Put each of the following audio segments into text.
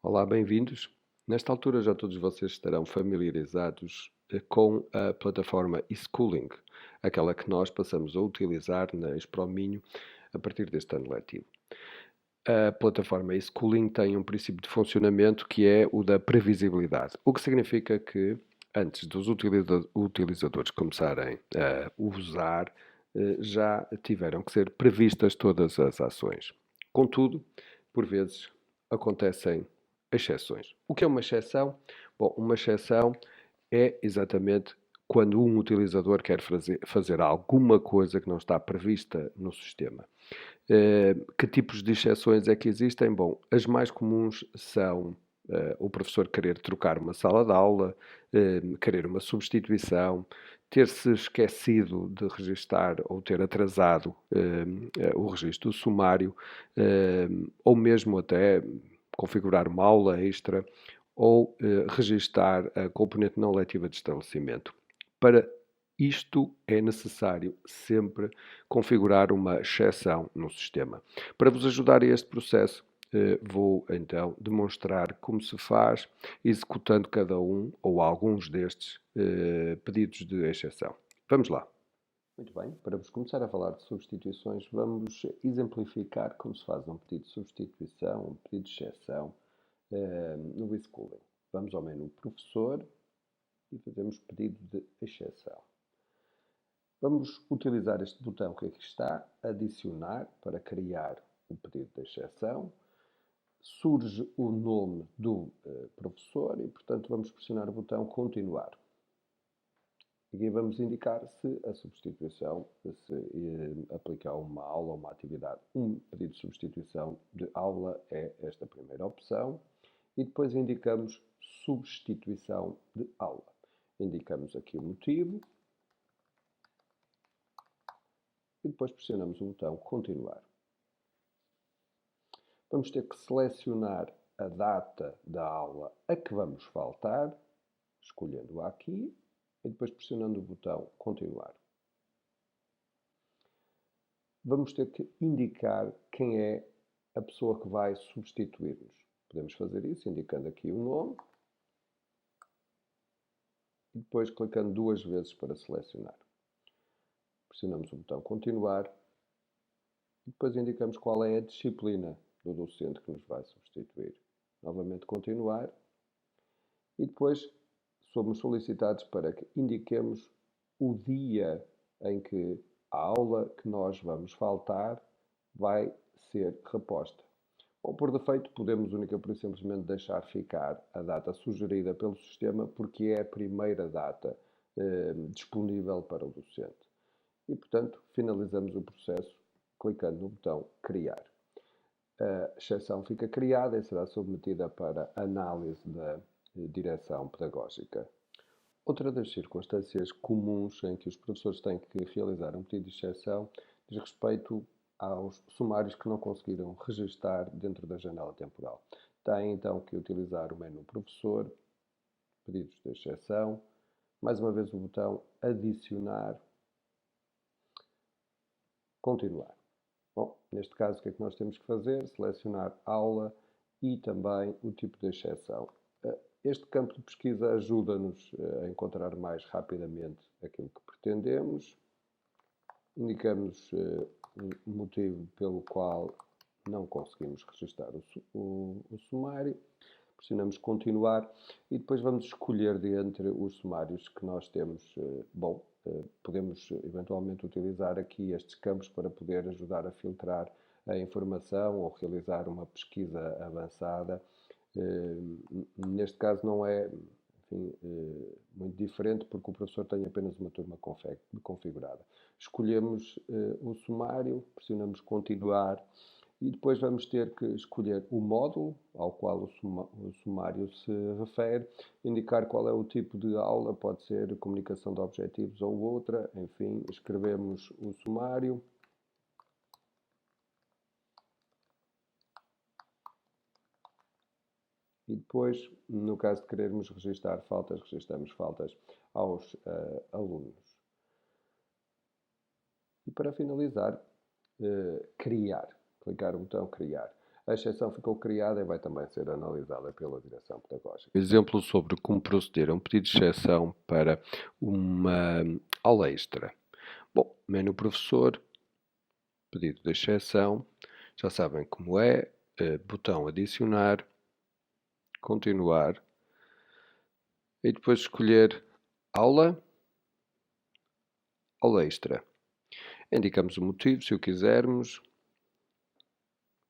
Olá, bem-vindos. Nesta altura já todos vocês estarão familiarizados com a plataforma eSchooling, aquela que nós passamos a utilizar na Expo Minho a partir deste ano letivo. A plataforma eSchooling tem um princípio de funcionamento que é o da previsibilidade, o que significa que antes dos utilizadores começarem a usar, já tiveram que ser previstas todas as ações. Contudo, por vezes acontecem exceções. O que é uma exceção? Bom, uma exceção é exatamente quando um utilizador quer fazer alguma coisa que não está prevista no sistema. Que tipos de exceções é que existem? Bom, as mais comuns são o professor querer trocar uma sala de aula, querer uma substituição, ter-se esquecido de registar ou ter atrasado o registro do sumário, ou mesmo até configurar uma aula extra ou registar a componente não letiva de estabelecimento. Para isto é necessário sempre configurar uma exceção no sistema. Para vos ajudar a este processo, vou então demonstrar como se faz executando cada um ou alguns destes pedidos de exceção. Vamos lá. Muito bem, para vos começar a falar de substituições, vamos exemplificar como se faz um pedido de substituição, um pedido de exceção no eSchooling. Vamos ao menu Professor e fazemos pedido de exceção. Vamos utilizar este botão que aqui está, adicionar, para criar o pedido de exceção. Surge o nome do professor e, portanto, vamos pressionar o botão continuar. Aqui vamos indicar se a substituição se aplica a uma aula ou uma atividade. Um pedido de substituição de aula é esta primeira opção. E depois indicamos substituição de aula. Indicamos aqui o motivo. E depois pressionamos o botão continuar. Vamos ter que selecionar a data da aula a que vamos faltar, escolhendo-a aqui, e depois pressionando o botão continuar. Vamos ter que indicar quem é a pessoa que vai substituir-nos. Podemos fazer isso indicando aqui o nome, e depois clicando duas vezes para selecionar. Pressionamos o botão continuar, e depois indicamos qual é a disciplina do docente que nos vai substituir. Novamente continuar. E depois somos solicitados para que indiquemos o dia em que a aula que nós vamos faltar vai ser reposta. Ou por defeito podemos única e simplesmente deixar ficar a data sugerida pelo sistema porque é a primeira data disponível para o docente. E portanto finalizamos o processo clicando no botão criar. A exceção fica criada e será submetida para análise da direção pedagógica. Outra das circunstâncias comuns em que os professores têm que realizar um pedido de exceção diz respeito aos sumários que não conseguiram registar dentro da janela temporal. Têm então que utilizar o menu Professor, Pedidos de exceção, mais uma vez o botão Adicionar, Continuar. Bom, neste caso o que é que nós temos que fazer? Selecionar aula e também o tipo de exceção. Este campo de pesquisa ajuda-nos a encontrar mais rapidamente aquilo que pretendemos. Indicamos o motivo pelo qual não conseguimos registrar o sumário. Pressionamos continuar e depois vamos escolher de entre os sumários que nós temos. Podemos eventualmente utilizar aqui estes campos para poder ajudar a filtrar a informação ou realizar uma pesquisa avançada. Neste caso não é muito diferente porque o professor tem apenas uma turma configurada. Escolhemos o sumário, pressionamos continuar e depois vamos ter que escolher o módulo ao qual o sumário se refere, indicar qual é o tipo de aula, pode ser comunicação de objetivos ou outra, enfim, escrevemos o sumário. E depois, no caso de querermos registar faltas, registamos faltas aos alunos. E para finalizar, criar. Clicar no botão criar. A exceção ficou criada e vai também ser analisada pela direção pedagógica. Exemplo sobre como proceder a um pedido de exceção para uma aula extra. Bom, menu professor, pedido de exceção, já sabem como é, botão adicionar, continuar, e depois escolher aula extra. Indicamos o motivo, se o quisermos.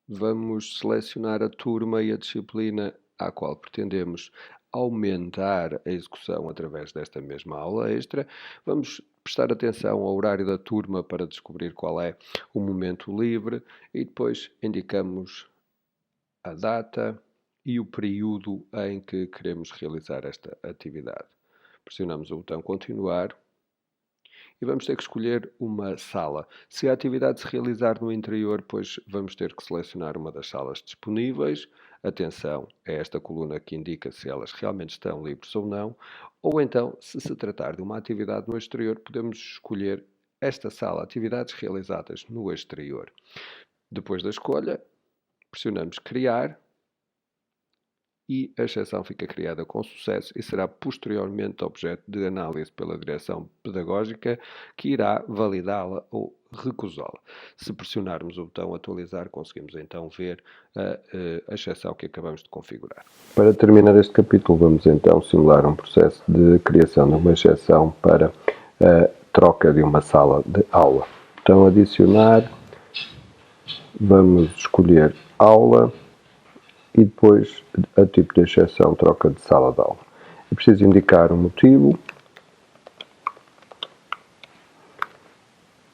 Vamos selecionar a turma e a disciplina à qual pretendemos aumentar a execução através desta mesma aula extra. Vamos prestar atenção ao horário da turma para descobrir qual é o momento livre e depois indicamos a data e o período em que queremos realizar esta atividade. Pressionamos o botão continuar e vamos ter que escolher uma sala. Se a atividade se realizar no interior, pois vamos ter que selecionar uma das salas disponíveis. Atenção a esta coluna que indica se elas realmente estão livres ou não. Ou então, se se tratar de uma atividade no exterior, podemos escolher esta sala, atividades realizadas no exterior. Depois da escolha, pressionamos criar e a exceção fica criada com sucesso e será posteriormente objeto de análise pela direção pedagógica, que irá validá-la ou recusá-la. Se pressionarmos o botão atualizar, conseguimos então ver a exceção que acabamos de configurar. Para terminar este capítulo, vamos então simular um processo de criação de uma exceção para a troca de uma sala de aula. Botão adicionar, vamos escolher aula, e depois a tipo de exceção troca de sala de aula. É preciso indicar o motivo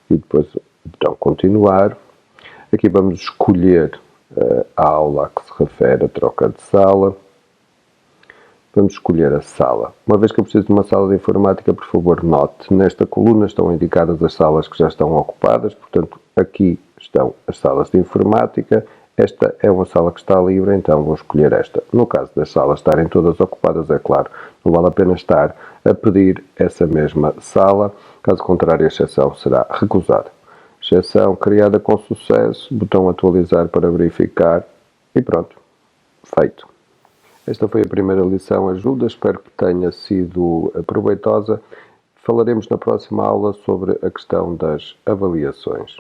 e depois o botão continuar. Aqui vamos escolher a aula a que se refere a troca de sala. Vamos escolher a sala. Uma vez que eu preciso de uma sala de informática, por favor note, nesta coluna estão indicadas as salas que já estão ocupadas, portanto aqui estão as salas de informática. Esta é uma sala que está livre, então vou escolher esta. No caso das salas estarem todas ocupadas, é claro, não vale a pena estar a pedir essa mesma sala, caso contrário a exceção será recusada. Exceção criada com sucesso, botão atualizar para verificar e pronto, feito. Esta foi a primeira lição ajuda, espero que tenha sido proveitosa. Falaremos na próxima aula sobre a questão das avaliações.